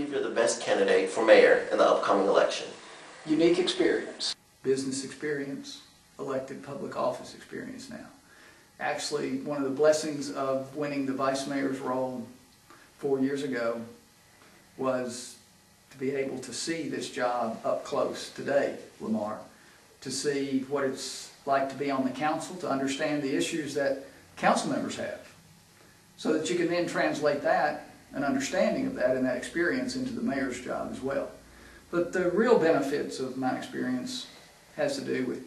believe you're the best candidate for mayor in the upcoming election? Unique experience, business experience, elected public office experience now. Actually, one of the blessings of winning the vice mayor's role 4 years ago was to be able to see this job up close today, Lamar, to see what it's like to be on the council, to understand the issues that council members have, so that you can then translate that, an understanding of that and that experience into the mayor's job as well. But the real benefits of my experience has to do with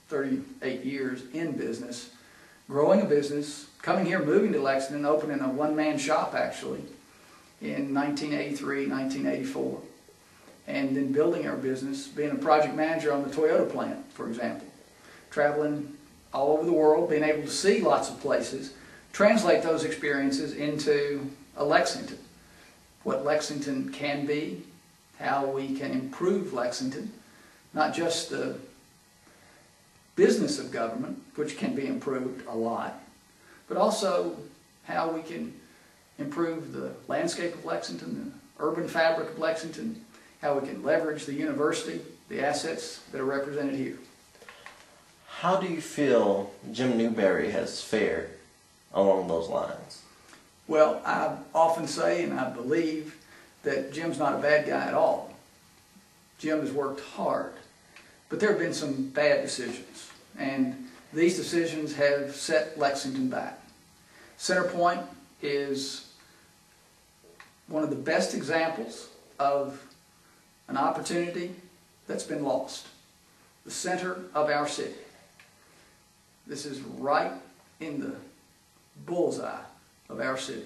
38 years in business, growing a business, coming here, moving to Lexington, opening a one-man shop actually in 1983, 1984, and then building our business, being a project manager on the Toyota plant, for example, traveling all over the world, being able to see lots of places, translate those experiences into a Lexington, what Lexington can be, how we can improve Lexington, not just the business of government, which can be improved a lot, but also how we can improve the landscape of Lexington, the urban fabric of Lexington, how we can leverage the university, the assets that are represented here. How do you feel Jim Newberry has fared along those lines? Well, I often say, and I believe, that Jim's not a bad guy at all. Jim has worked hard, but there have been some bad decisions, and these decisions have set Lexington back. Centerpoint is one of the best examples of an opportunity that's been lost. The center of our city. This is right in the bullseye of our city.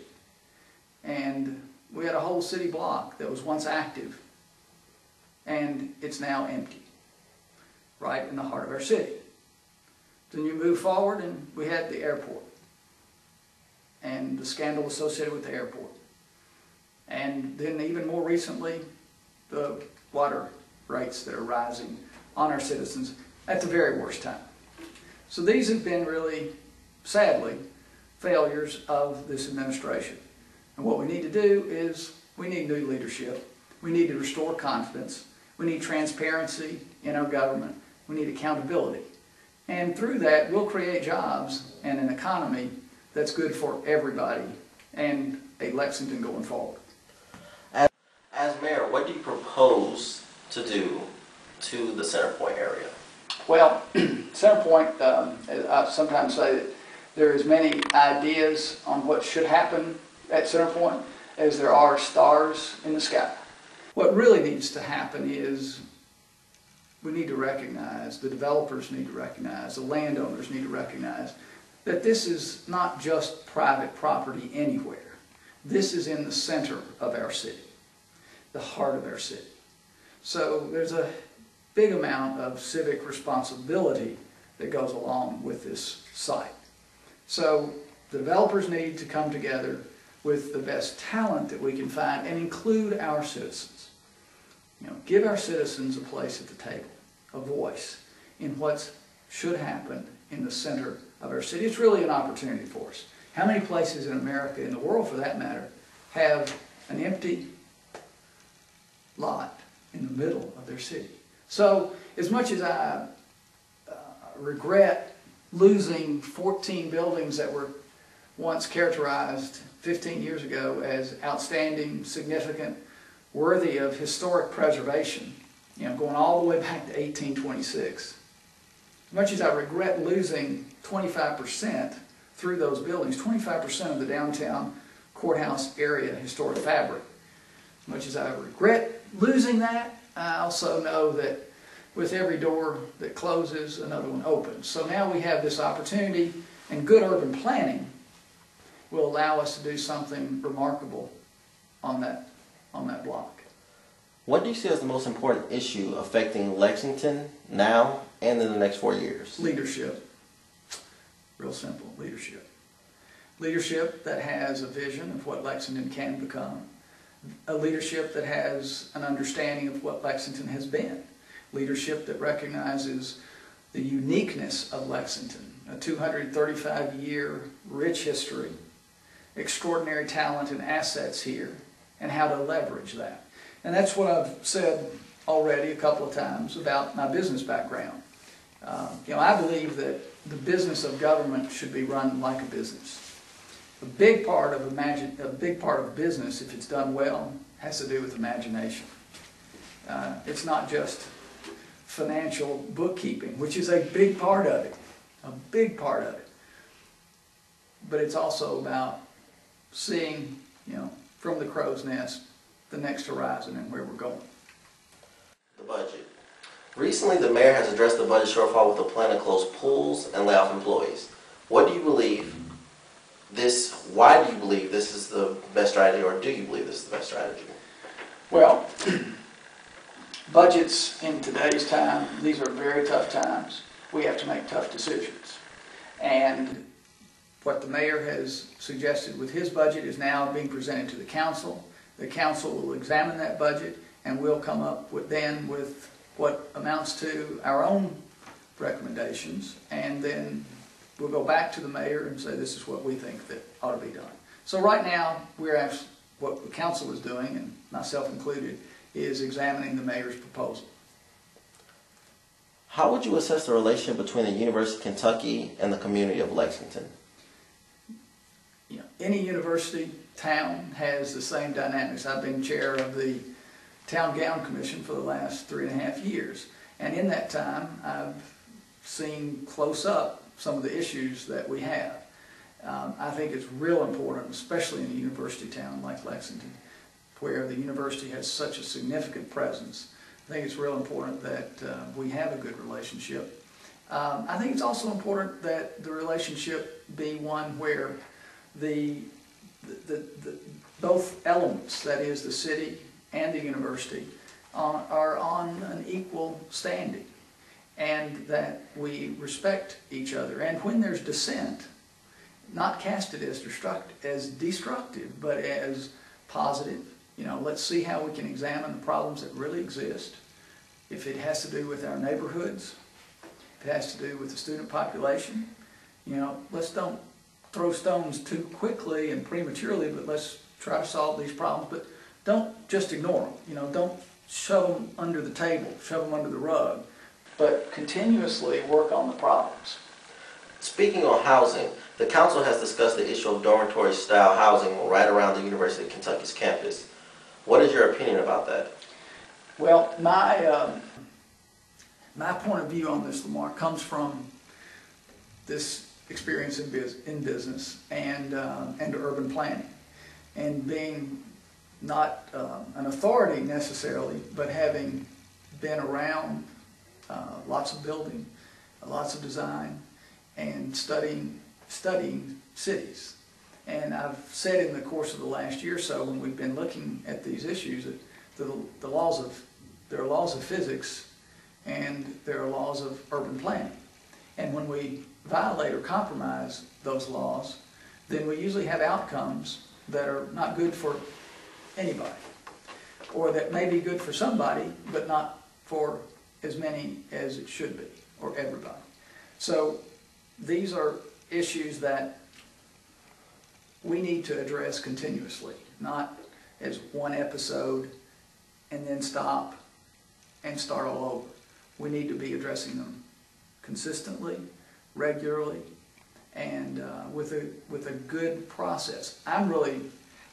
And we had a whole city block that was once active, and it's now empty, right in the heart of our city. Then you move forward, and we had the airport, and the scandal associated with the airport. And then even more recently, the water rates that are rising on our citizens at the very worst time. So these have been really, sadly, failures of this administration. And what we need to do is we need new leadership. We need to restore confidence. We need transparency in our government. We need accountability. And through that, we'll create jobs and an economy that's good for everybody and a Lexington going forward. As mayor, what do you propose to do to the Centerpoint area? Well, Centerpoint, I sometimes say that there are as many ideas on what should happen at Centerpoint as there are stars in the sky. What really needs to happen is we need to recognize, the developers need to recognize, the landowners need to recognize that this is not just private property anywhere. This is in the center of our city, the heart of our city. So there's a big amount of civic responsibility that goes along with this site. So the developers need to come together with the best talent that we can find and include our citizens. You know, give our citizens a place at the table, a voice in what should happen in the center of our city. It's really an opportunity for us. How many places in America, in the world for that matter, have an empty lot in the middle of their city? So as much as I regret losing 14 buildings that were once characterized 15 years ago as outstanding, significant, worthy of historic preservation, you know, going all the way back to 1826. As much as I regret losing 25% through those buildings, 25% of the downtown courthouse area historic fabric, as much as I regret losing that, I also know that with every door that closes, another one opens. So now we have this opportunity, and good urban planning will allow us to do something remarkable on that block. What do you see as the most important issue affecting Lexington now and in the next 4 years? Leadership. Real simple, leadership. Leadership that has a vision of what Lexington can become. A leadership that has an understanding of what Lexington has been. Leadership that recognizes the uniqueness of Lexington, a 235-year rich history, extraordinary talent and assets here, and how to leverage that. And that's what I've said already a couple of times about my business background. I believe that the business of government should be run like a business. A big part of business, if it's done well, has to do with imagination. It's not just financial bookkeeping, which is a big part of it, but it's also about seeing, from the crow's nest, the next horizon and where we're going. The budget. Recently, the mayor has addressed the budget shortfall with a plan to close pools and lay off employees. Why do you believe this is the best strategy, or do you believe this is the best strategy? Well, budgets in today's time, these are very tough times. We have to make tough decisions. And what the mayor has suggested with his budget is now being presented to the council. The council will examine that budget, and we'll come up with what amounts to our own recommendations, and then we'll go back to the mayor and say this is what we think that ought to be done. So right now, what the council is doing, and myself included, is examining the mayor's proposal. How would you assess the relationship between the University of Kentucky and the community of Lexington? Any university town has the same dynamics. I've been chair of the Town Gown Commission for the last 3.5 years, and in that time I've seen close up some of the issues that we have. I think it's real important, especially in a university town like Lexington, where the university has such a significant presence. I think it's real important that we have a good relationship. I think it's also important that the relationship be one where both elements, that is the city and the university, are on an equal standing, and that we respect each other. And when there's dissent, not cast it as destructive, but as positive. Let's see how we can examine the problems that really exist. If it has to do with our neighborhoods, if it has to do with the student population, let's don't throw stones too quickly and prematurely, but let's try to solve these problems. But don't just ignore them. Don't shove them under the table, shove them under the rug, but continuously work on the problems. Speaking on housing, the council has discussed the issue of dormitory-style housing right around the University of Kentucky's campus. What is your opinion about that? Well, my point of view on this, Lamar, comes from this experience in business and urban planning, and being not an authority necessarily, but having been around lots of building, lots of design, and studying cities. And I've said in the course of the last year or so, when we've been looking at these issues, that there are laws of physics and there are laws of urban planning. And when we violate or compromise those laws, then we usually have outcomes that are not good for anybody, or that may be good for somebody, but not for as many as it should be, or everybody. So these are issues that we need to address continuously, not as one episode and then stop and start all over. We need to be addressing them consistently, regularly, and with a good process. I'm really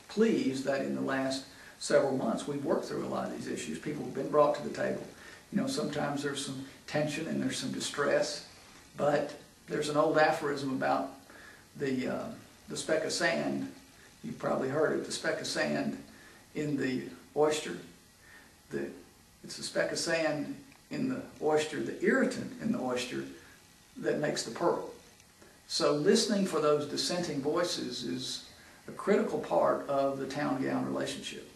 pleased that in the last several months we've worked through a lot of these issues. People have been brought to the table. Sometimes there's some tension and there's some distress, but there's an old aphorism about the speck of sand. You've probably heard it, the speck of sand in the oyster. It's the speck of sand in the oyster, the irritant in the oyster, that makes the pearl. So listening for those dissenting voices is a critical part of the town-gown relationship.